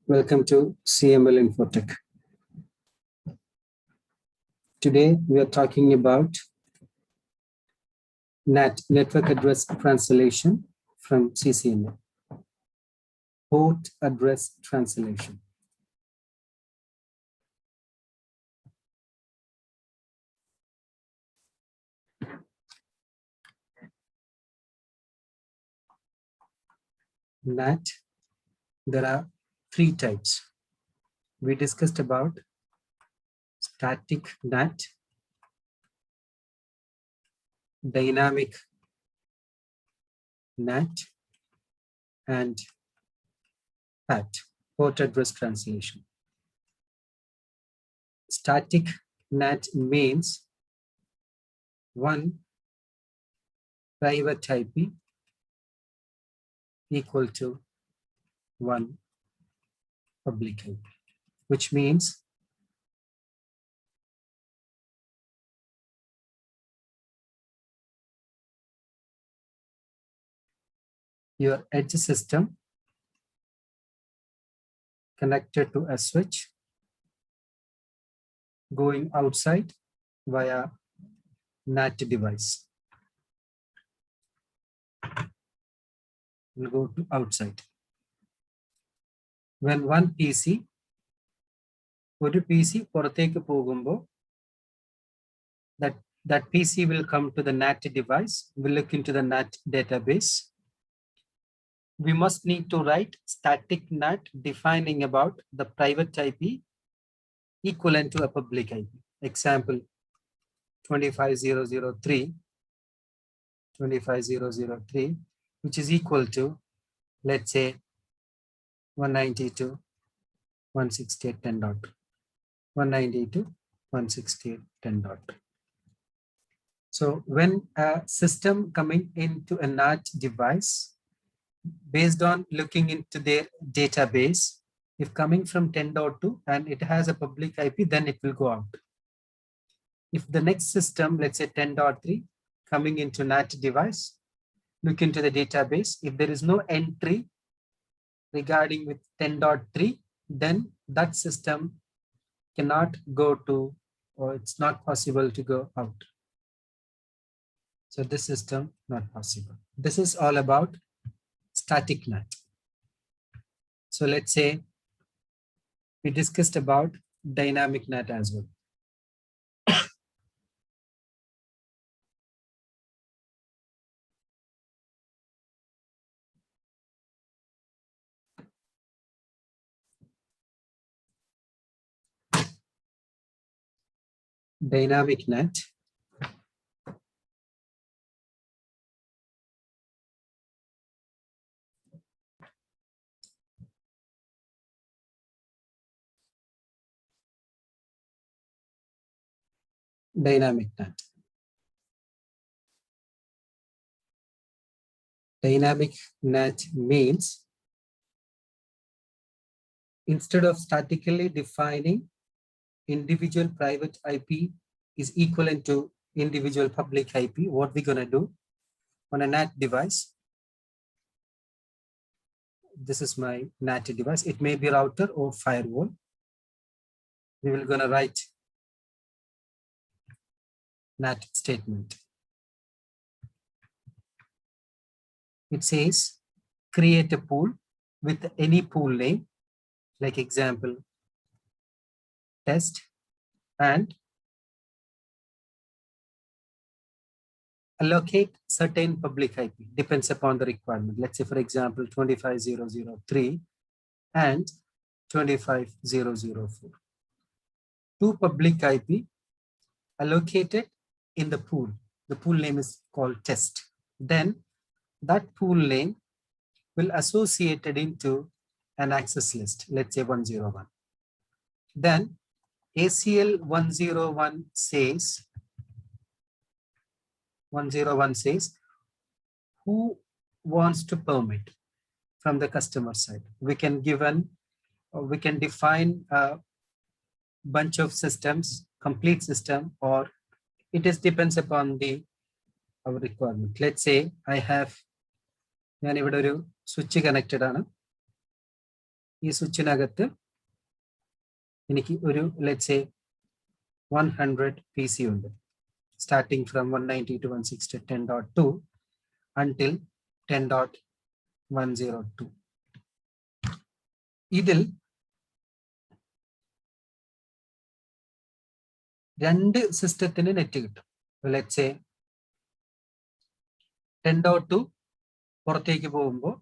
Welcome to CML Infotech. Today we are talking about NAT, Network Address Translation from CCNA. Port Address Translation. NAT, there are three types. We discussed about static NAT, dynamic NAT, and PAT, Port Address Translation. Static NAT means one private IP equal to one public IP, which means your edge system connected to a switch going outside via NAT device. We'll go to outside. When one PC, ഒരു PC പുറത്തേക്ക് പോകുമ്പോൾ that PC will come to the NAT device, will look into the NAT database. We must need to write static NAT defining about the private IP equivalent to a public IP. Example 25003, which is equal to, let's say, 192.168.10. 192.168.10. So when a system coming into a NAT device, based on looking into their database, if coming from 10.2 and it has a public IP, then it will go out. If the next system, let's say 10.3, coming into NAT device, look into the database, if there is no entry regarding with 10.3, then that system cannot go to, or it's not possible to go out. So this system not possible. This is all about static NAT. So let's say we discussed about dynamic NAT as well. Dynamic NAT. Dynamic NAT. Dynamic NAT means instead of statically defining individual private IP is equivalent to individual public IP, what we're going to do on a NAT device. This is my NAT device. It may be router or firewall. We will going to write NAT statement. It says create a pool with any pool name, like example test, and allocate certain public IP, depends upon the requirement. Let's say, for example, 25003 and 25004. Two public IP allocated in the pool. The pool name is called test. Then that pool name will associate it into an access list, let's say 101. Then ACL 101 says who wants to permit from the customer side. We can define a bunch of systems, complete system, or it is depends upon our requirement. Let's say I have switch connected on. ഈ സ്വിച്ചിനകത്ത് എനിക്ക് ഒരു let's say 100 PC ഉണ്ട്. Starting from 190 to 160 10.2 until 10.102. ഇതിൽ രണ്ട് സിസ്റ്റത്തിന് net കിട്ടും. Let's say 10.2 പുറത്തേക്ക് പോകുമ്പോൾ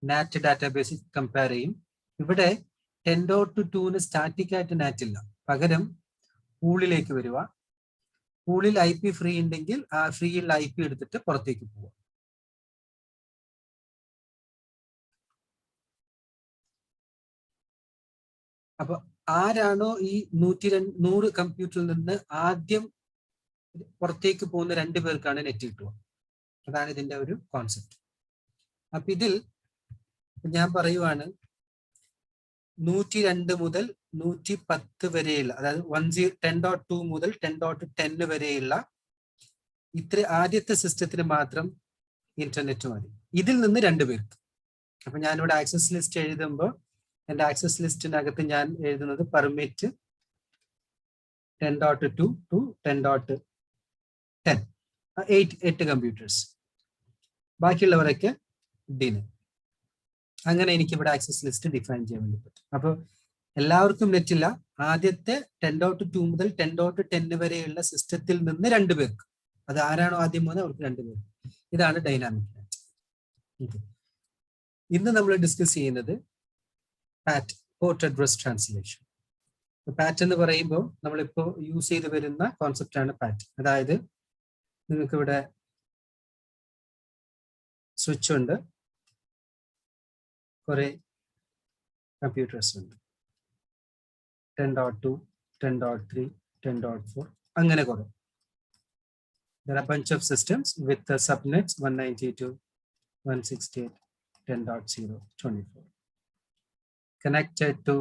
നാറ്റ് ഡാറ്റാബേസിൽ കമ്പയർ ചെയ്യും. ഇവിടെ 10.2 സ്റ്റാറ്റിക് ആയിട്ട് നാറ്റ് ഇല്ല, പകരം പൂളിലേക്ക് വരിക. പൂളിൽ IP ഫ്രീ ഉണ്ടെങ്കിൽ ആ ഫ്രീയുള്ള IP എടുത്തിട്ട് പുറത്തേക്ക് പോവുക. അപ്പൊ ആരാണോ ഈ 100 കമ്പ്യൂട്ടറിൽ നിന്ന് ആദ്യം പുറത്തേക്ക് പോകുന്ന 2 പേർക്കാണ് നെറ്റ് കിട്ടുക. അതാണ് ഇതിന്റെ ഒരു കോൺസെപ്റ്റ്. അപ്പൊ ഇതിൽ ഞാൻ പറയുവാണ് 102 മുതൽ 110 വരെയുള്ള, അതായത് 10.2 മുതൽ 10.10 വരെയുള്ള ഇത്ര ആദ്യത്തെ സിസ്റ്റത്തിന് മാത്രം ഇന്റർനെറ്റ് മതി. ഇതിൽ നിന്ന് 2 പേർക്ക്. അപ്പൊ ഞാനിവിടെ ആക്സസ് ലിസ്റ്റ് എഴുതുമ്പോൾ എന്റെ ആക്സസ് ലിസ്റ്റിനകത്ത് ഞാൻ എഴുതുന്നത് പെർമിറ്റ് 10.2 to 10.10, 8 കമ്പ്യൂട്ടേഴ്സ്. ബാക്കിയുള്ളവരൊക്കെ ഡിന്. അങ്ങനെ എനിക്ക് ഇവിടെ ആക്സസ് ലിസ്റ്റ് ഡിഫൈൻ ചെയ്യാൻ വേണ്ടി പറ്റും. അപ്പോൾ എല്ലാവർക്കും നെറ്റ് ഇല്ല. ആദ്യത്തെ 10.2 മുതൽ 10.10 വരെയുള്ള സിസ്റ്റത്തിൽ നിന്ന് 2 പേർക്ക്, അത് ആരാണോ ആദ്യം പോകുന്നത് അവർക്ക് 2 പേർക്ക്. ഇതാണ് ഡൈനാമിക് നെറ്റ്. ഇന്ന് നമ്മൾ ഡിസ്കസ് ചെയ്യുന്നത് പാറ്റ്, പോർട്ട് അഡ്രസ് ട്രാൻസ്ലേഷൻ. പാറ്റ് എന്ന് പറയുമ്പോൾ നമ്മളിപ്പോൾ യൂസ് ചെയ്ത് വരുന്ന കോൺസെപ്റ്റ് ആണ് പാറ്റ്. അതായത് നിങ്ങൾക്ക് ഇവിടെ സ്വിച്ച് ഉണ്ട്, കുറെ കമ്പ്യൂട്ടേഴ്സ് ഉണ്ട്, 10.2, 10.3, 10.4 അങ്ങനെ കുറെ. There are a bunch of systems with the subnets 192, 168, 10.0, 24 connected to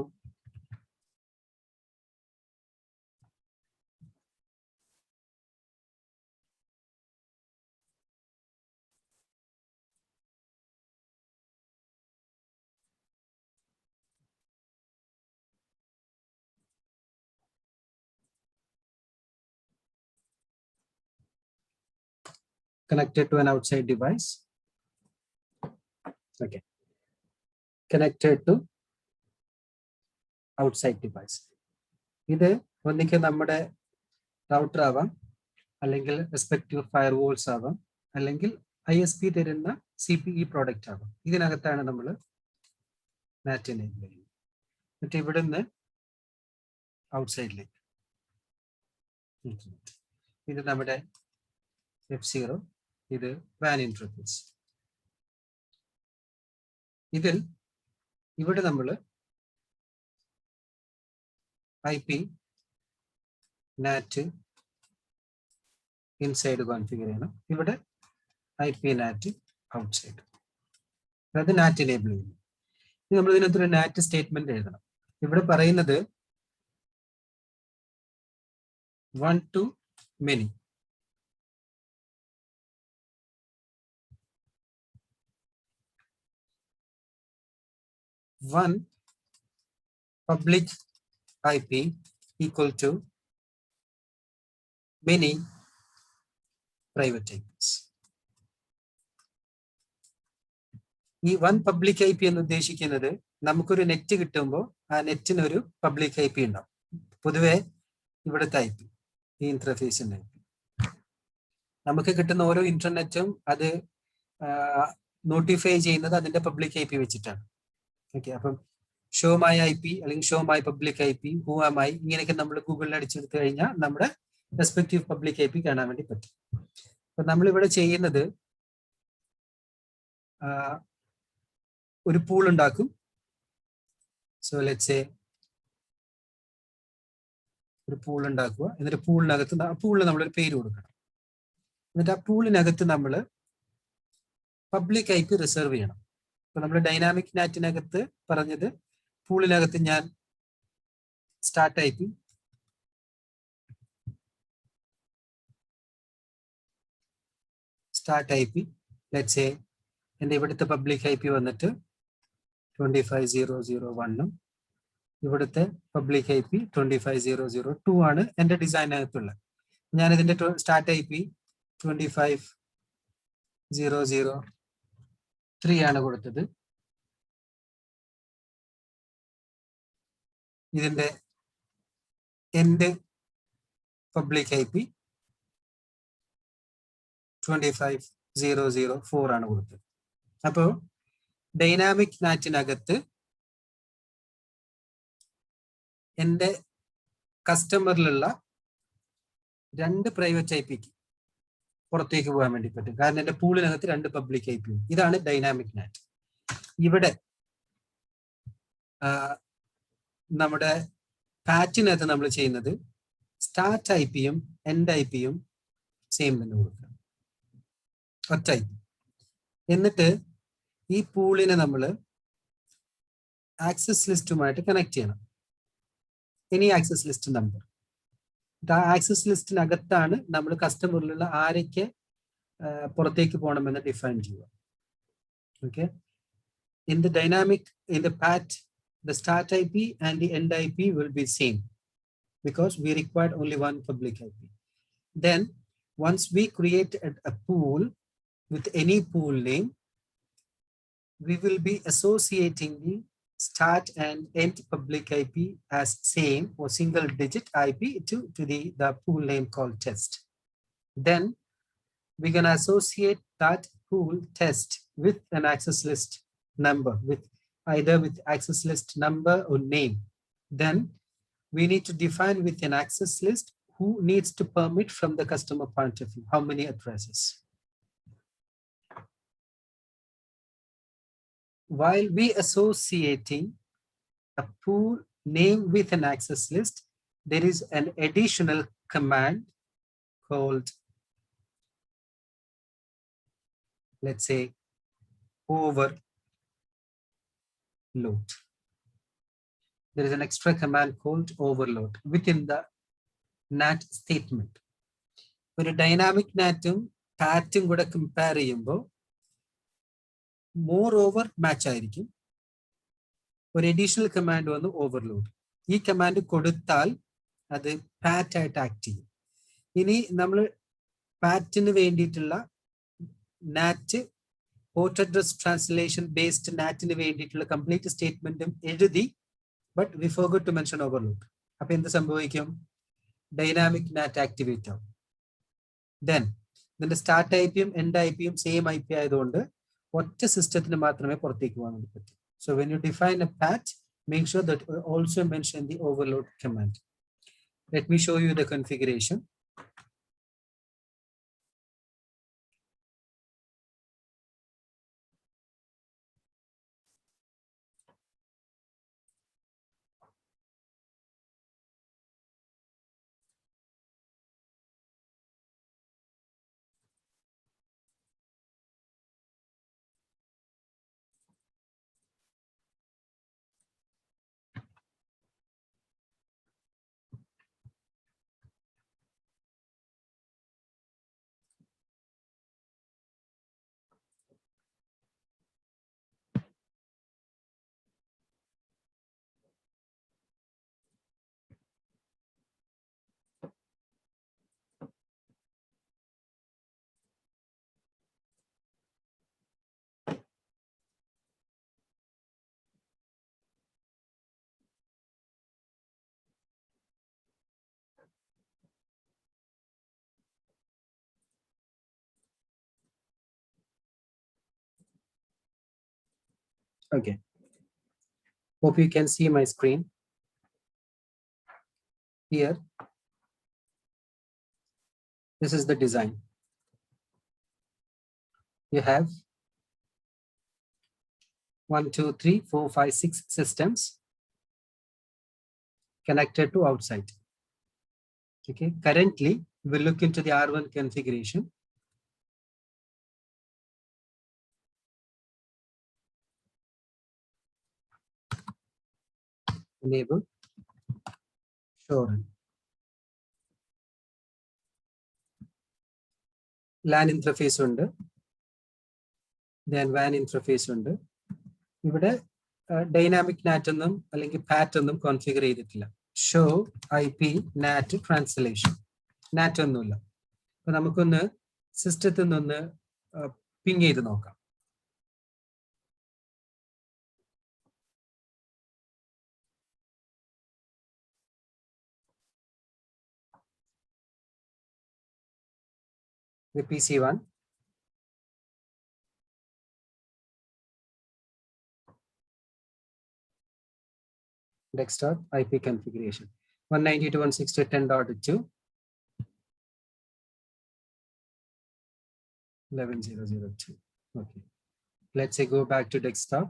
an outside device. Okay, connected to outside device. ഇത് ഒന്നിക്ക് നമ്മുടെ റൗട്ടർ ആവാം, അല്ലെങ്കിൽ റെസ്പെക്റ്റീവ് ഫയർവാൾസ് ആവാം, അല്ലെങ്കിൽ ISP തരുന്ന CPE പ്രോഡക്റ്റ് ആവാം. ഇതിനകത്താണ് നമ്മൾ നാറ്റ് എനേബിൾ ചെയ്യുന്നത്. എന്നിട്ട് ഇവിടുന്ന് ഔട്ട്സൈഡിലേക്ക് ഇത് നമ്മുടെ F0, ഇത് വാൻ ഇന്റർഫേസ്. ഇതിൽ ഇവിടെ നമ്മൾ IP നാറ്റ് ഇൻസൈഡ് കോൺഫിഗർ ചെയ്യണം. ഇവിടെ IP നാറ്റ് ഔട്ട്സൈഡ്, അതായത് നാറ്റ് എനേബിൾ ചെയ്യുന്നു. നമ്മൾ ഇതിനകത്തൊരു നാറ്റ് സ്റ്റേറ്റ്മെന്റ് എഴുതണം. ഇവിടെ പറയുന്നത് 1 to many. One public IP equal to many private IPs. ഈ 1 പബ്ലിക് IP എന്ന് ഉദ്ദേശിക്കുന്നത് നമുക്കൊരു നെറ്റ് കിട്ടുമ്പോൾ ആ നെറ്റിനൊരു പബ്ലിക് IP ഉണ്ടാവും. പൊതുവെ ഇവിടുത്തെ IP, ഈ ഇന്റർഫേസിന്റെ IP. നമുക്ക് കിട്ടുന്ന ഓരോ ഇന്റർനെറ്റും അത് നോട്ടിഫൈ ചെയ്യുന്നത് അതിന്റെ പബ്ലിക് IP വെച്ചിട്ടാണ്. ഓക്കെ, അപ്പം ഷോ മൈ IP അല്ലെങ്കിൽ show my public IP, who am I, ഇങ്ങനെയൊക്കെ നമ്മൾ ഗൂഗിളിൽ അടിച്ചെടുത്ത് കഴിഞ്ഞാൽ നമ്മുടെ റെസ്പെക്റ്റീവ് പബ്ലിക് IP കാണാൻ വേണ്ടി പറ്റും. അപ്പൊ നമ്മളിവിടെ ചെയ്യുന്നത് ഒരു പൂൾ ഉണ്ടാക്കും. സോ ലെറ്റ്സ് സേ ഒരു പൂൾ ഉണ്ടാക്കുക. എന്നിട്ട് പൂളിന് നമ്മളൊരു പേര് കൊടുക്കണം. എന്നിട്ട് ആ പൂളിനകത്ത് നമ്മൾ പബ്ലിക് IP റിസർവ് ചെയ്യണം. അപ്പൊ നമ്മൾ ഡൈനാമിക് നാറ്റിനകത്ത് പറഞ്ഞത് പൂളിനകത്ത് ഞാൻ സ്റ്റാർട്ട് IP ലെറ്റ്സ് സേ എൻ്റെ ഇവിടുത്തെ പബ്ലിക് IP വന്നിട്ട് 25001 ഇവിടുത്തെ പബ്ലിക് IP 25002 ആണ് എൻ്റെ ഡിസൈനകത്തുള്ളത്. ഞാൻ ഇതിൻ്റെ സ്റ്റാർട്ട് IP 25003 ആണ് കൊടുത്തത്. ഇതിൻ്റെ എൻ്റെ പബ്ലിക് IP 25004 ആണ് കൊടുത്തത്. അപ്പോൾ ഡൈനാമിക് നാറ്റിനകത്ത് എൻ്റെ കസ്റ്റമറിലുള്ള 2 പ്രൈവറ്റ് IPക്ക് പുറത്തേക്ക് പോകാൻ വേണ്ടി പറ്റും. കാരണം എൻ്റെ പൂളിനകത്ത് 2 പബ്ലിക് IP ഉണ്ട്. ഇതാണ് ഡൈനാമിക് നാറ്റ്. ഇവിടെ നമ്മുടെ പാറ്റിനകത്ത് നമ്മൾ ചെയ്യുന്നത് സ്റ്റാർട്ട് IPയും എൻഡ് IPയും സെയിം തന്നെ കൊടുക്കുക, ഒറ്റ IP. എന്നിട്ട് ഈ പൂളിനെ നമ്മൾ ആക്സസ് ലിസ്റ്റുമായിട്ട് കണക്ട് ചെയ്യണം. Any access list number. ആ ആക്സസ് ലിസ്റ്റിനകത്താണ് നമ്മൾ കസ്റ്റമറിലുള്ള ആരൊക്കെ പുറത്തേക്ക് പോകണമെന്ന് ഡിഫൈൻ ചെയ്യുക. Okay, in the dynamic, in the PAT, the start IP and the end IP will be same because we required only one public IP. Then once we create a pool with any pool name, we will be associating the start and end public IP as same or single digit IP to the pool name called test. Then we can associate that pool test with an access list number, with either with access list number or name. Then we need to define with an access list who needs to permit from the customer point of view, how many addresses. While we associating a pool name with an access list, there is an additional command called, let's say, overload. There is an extra command called overload within the NAT statement. ഒരു dynamic നാറ്റും പാറ്റും കൂടെ compare ചെയ്യുമ്പോൾ more over match ആയിരിക്കും. ഒരു additional command വന്ന് overload. ഈ command കൊടുത്താൽ അത് പാറ്റ് ആയിട്ട് ആക്ട് ചെയ്യും. ഇനി നമ്മൾ പാറ്റിന് വേണ്ടിയിട്ടുള്ള NAT port address translation based നാറ്റിന് വേണ്ടിയിട്ടുള്ള കംപ്ലീറ്റ് സ്റ്റേറ്റ്മെന്റും എഴുതി, but we forgot to mention overload. അപ്പൊ എന്ത് സംഭവിക്കും? ഡൈനാമിക് നാറ്റ് ആക്ടിവേറ്റ് ആവും. ദെൻ ഇതിന്റെ സ്റ്റാർട്ട് IPയും എൻഡ് IPയും സെയിം IP ആയതുകൊണ്ട് ഒറ്റ സിസ്റ്റത്തിന് മാത്രമേ പുറത്തേക്ക് പോകാൻ വേണ്ടി പറ്റൂ. So when you define a patch, make sure that you also mention the overload command. Let me show you the configuration. Okay. Hope you can see my screen. Here, this is the design. You have 1, 2, 3, 4, 5, 6 systems connected to outside. Okay. Currently, we'll look into the R1 configuration. Enable show run. LAN interface ഉണ്ട്, then WAN interface ഉണ്ട്. ഇവിടെ dynamic നാറ്റ് എന്നും അല്ലെങ്കിൽ പാറ്റ് എന്നും configure ചെയ്തിട്ടില്ല. Show IP നാറ്റ് translation നാറ്റ് ഒന്നുമില്ല. അപ്പൊ നമുക്കൊന്ന് സിസ്റ്റത്തിൽ നിന്ന് പിങ് ചെയ്ത് നോക്കാം. PC1 desktop IP configuration 192.168.10.2 11.0.0.2. Okay, let's say go back to desktop,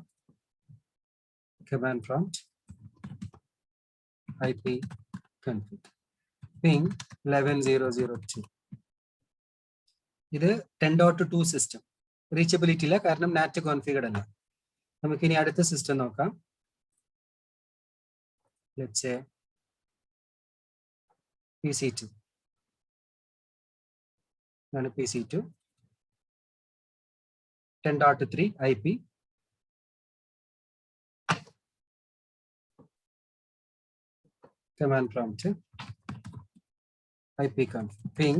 command prompt IP config ping 11.0.0.2. ഇത് 10.2 സിസ്റ്റം റീച്ചബിലിറ്റി ഇല്ല, കാരണം നാറ്റ് കോൺഫിഗർഡ് അല്ല. നമുക്കിനി അടുത്ത സിസ്റ്റം നോക്കാം. Let's say PC2. PC2 10.3 IP command prompt IP config ping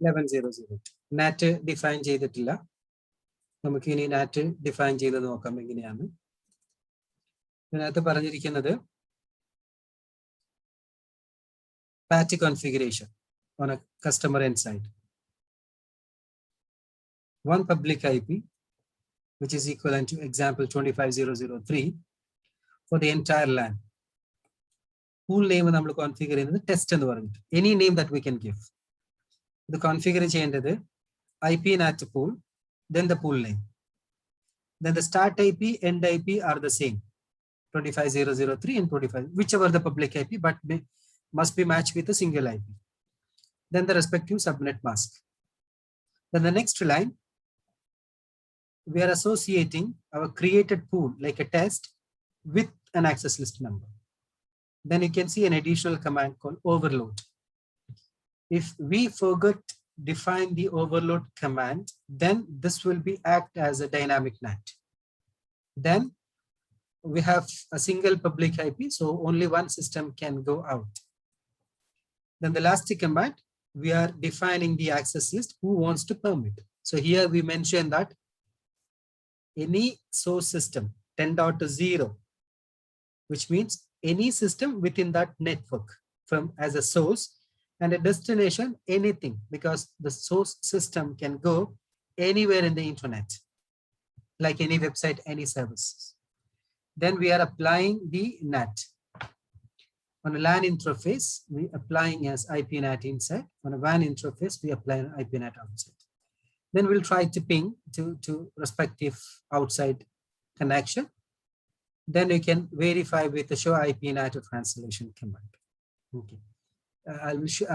11.0.0. നാറ്റ് define ചെയ്തിട്ടില്ല. നമുക്ക് ഇനി നാറ്റ് ഡിഫൈൻ ചെയ്ത് നോക്കാം എങ്ങനെയാണ്. ഇതിനകത്ത് പറഞ്ഞിരിക്കുന്നത് പാറ്റ് configuration on a customer end side. One public IP, which is equivalent to example 25.0.0.3 for the entire LAN. Pool name നമ്മൾ configure ചെയ്യുന്നത് ടെസ്റ്റ് എന്ന് പറഞ്ഞിട്ട് any name that we can give. ഇത് കോൺഫിഗർ ചെയ്യേണ്ടത് IP NAT pool, then the pool name. Then the start IP, end IP are the same, 25.0.0.3 and 25, whichever the public IP, but must be matched with a single IP. Then the respective subnet mask. Then the next line, we are associating our created pool like a test with an access list number. Then you can see an additional command called overload. If we forget define the overload command, then this will be act as a dynamic NAT. Then we have a single public IP, so only one system can go out. Then the last command, we are defining the access list who wants to permit. So here we mention that any source system 10.0, which means any system within that network from as a source and a destination, anything, because the source system can go anywhere in the internet, like any website, any services. Then we are applying the NAT. On a LAN interface, we applying as IP NAT inside. On a WAN interface, we apply an IP NAT outside. Then we'll try to ping to respective outside connection. Then you can verify with the show IP NAT translation command. Okay,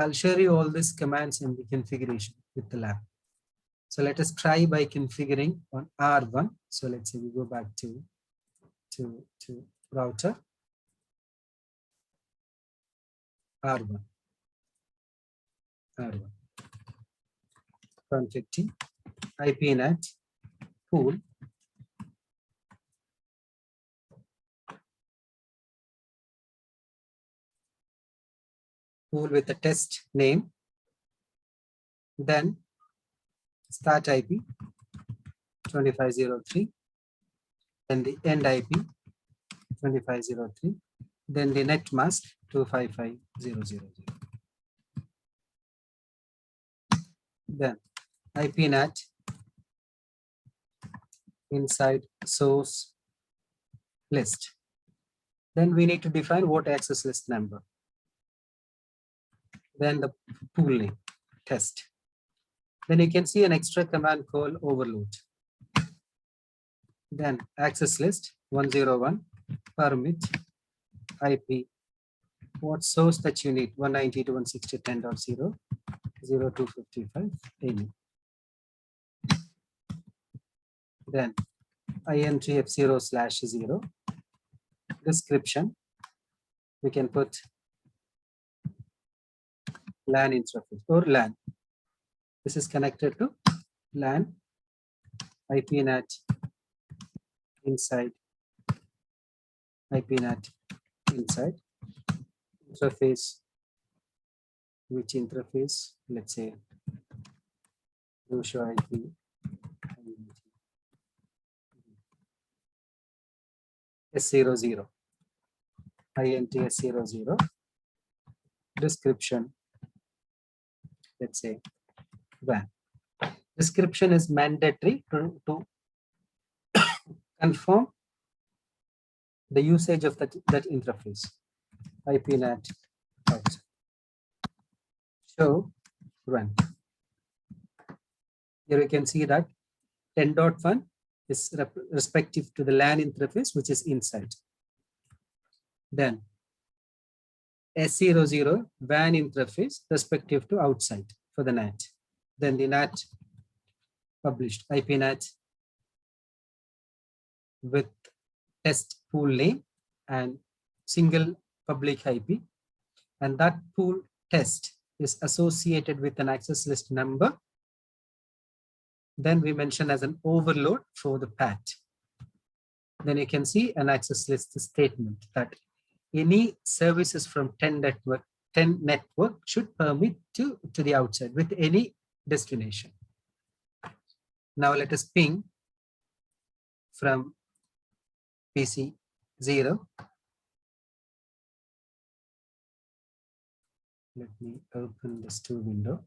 I'll share you all these commands in the configuration with the lab. So let us try by configuring on R1. So let's say we go back to router. R1 config IP NAT pool with a test name, then start IP 25.0.3, then the end IP 25.0.3, then the net mask 255.0.0.0. Then IP NAT inside source list. Then we need to define what access list number. Then the pool name test. Then you can see an extra command called overload. Then access list 101 permit IP, what source that you need, 192.168.10.0, 0255 any. Then INTF0/0 description, we can put LAN interface or LAN. This is connected to LAN IP NAT inside, IP NAT inside, interface, which interface, let's say, show IP, S00, INT S00, description, let's say, WAN. Description is mandatory to confirm the usage of that interface. IP NAT outside. Show run. Here you can see that 10.1 is respective to the LAN interface, which is inside. Then S00 WAN interface respective to outside for the NAT. Then the NAT published IP NAT with test pool name and single public IP, and that pool test is associated with an access list number. Then we mention as an overload for the PAT. Then you can see an access list statement that any services from 10 network should permit to the outside with any destination. Now let us ping from PC 0. Let me open this two window.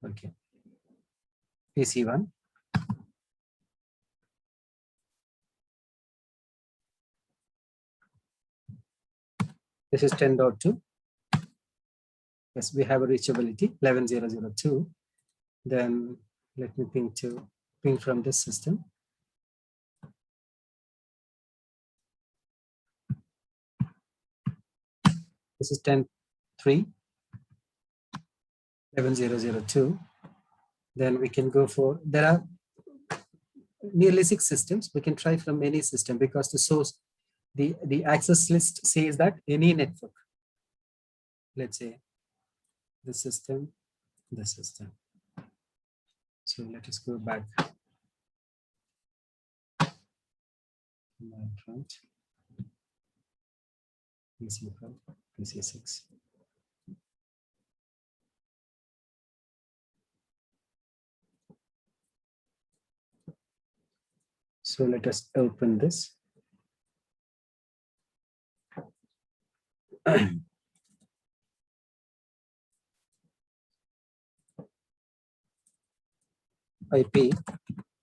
Okay. PC 1. This is 10.2. Yes, we have a reachability 11.0.0.2. Then let me ping from this system. This is 10.3, 11.0.0.2. Then we can go for, there are nearly 6 systems. We can try from any system because the source, the access list says that any network. Let's say the system, the system. So let us go back. Front. PC5, PC6. So let us open this. IP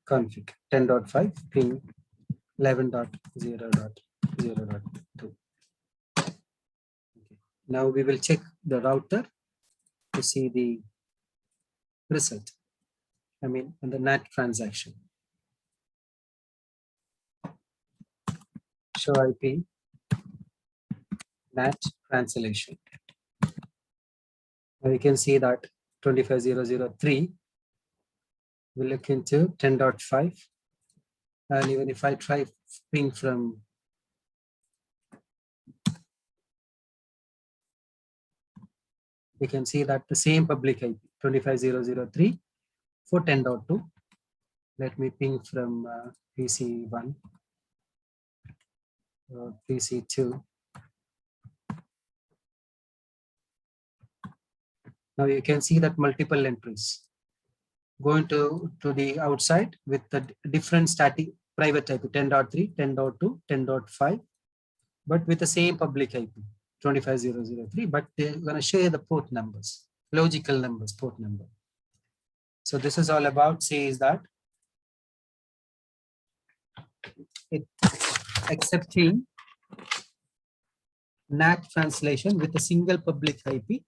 config 10.5 ping 11.0.0.2. Okay. Now we will check the router to see the result. I mean, on the NAT transaction. Show IP NAT translation. Now you can see that 25.0.0.3 will look into 10.5, and even if I try ping from we can see that the same public IP 25.0.0.3 for 10.2. Let me ping from PC1 or PC2. Now you can see that multiple entries going to the outside with the different static private IP 10.3, 10.2, 10.5, but with the same public IP 25.0.0.3, but they're going to share the port numbers, logical numbers, port number. So this is all about says that it accepting NAT translation with a single public IP.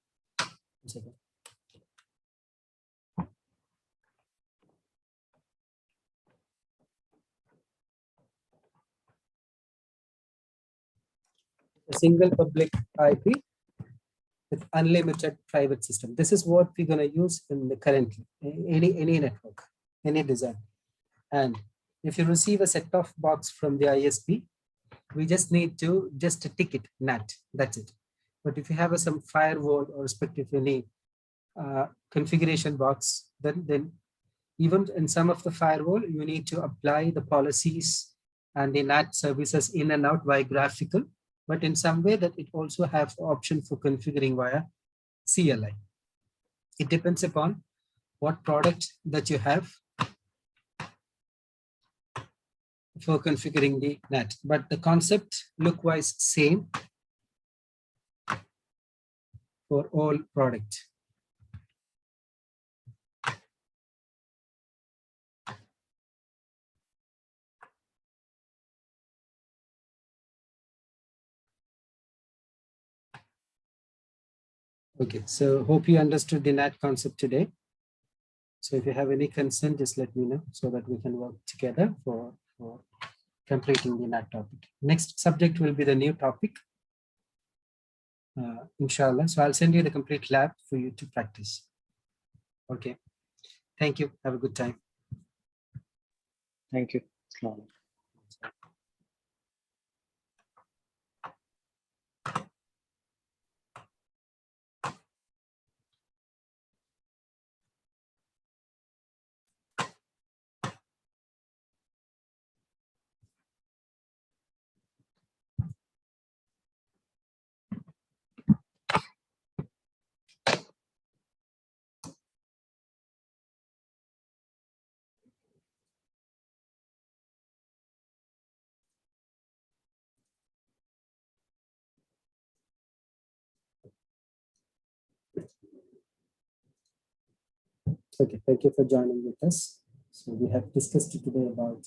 A single public IP with unlimited private system. This is what we're going to use in the currently any network, any design. And if you receive a set-top box from the ISP, we just need to tick it NAT. That's it. But if you have some firewall or respective any configuration box, then even in some of the firewall, you need to apply the policies and the NAT services in and out via graphical, but in some way that it also have option for configuring via CLI. It depends upon what product that you have for configuring the NAT, but the concept look-wise same for all product. Okay, so hope you understood the NAT concept today. So if you have any concern, just let me know so that we can work together for completing the NAT topic. Next subject will be the new topic, inshallah. So I'll send you the complete lab for you to practice. Okay, thank you. Have a good time. Thank you. Assalamu alaikum. Okay, thank you for joining with us. So we have discussed today about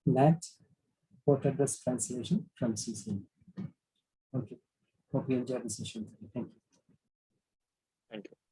NAT, port address translation from CCNA. Okay, hope you enjoyed the session today. Thank you. Thank you.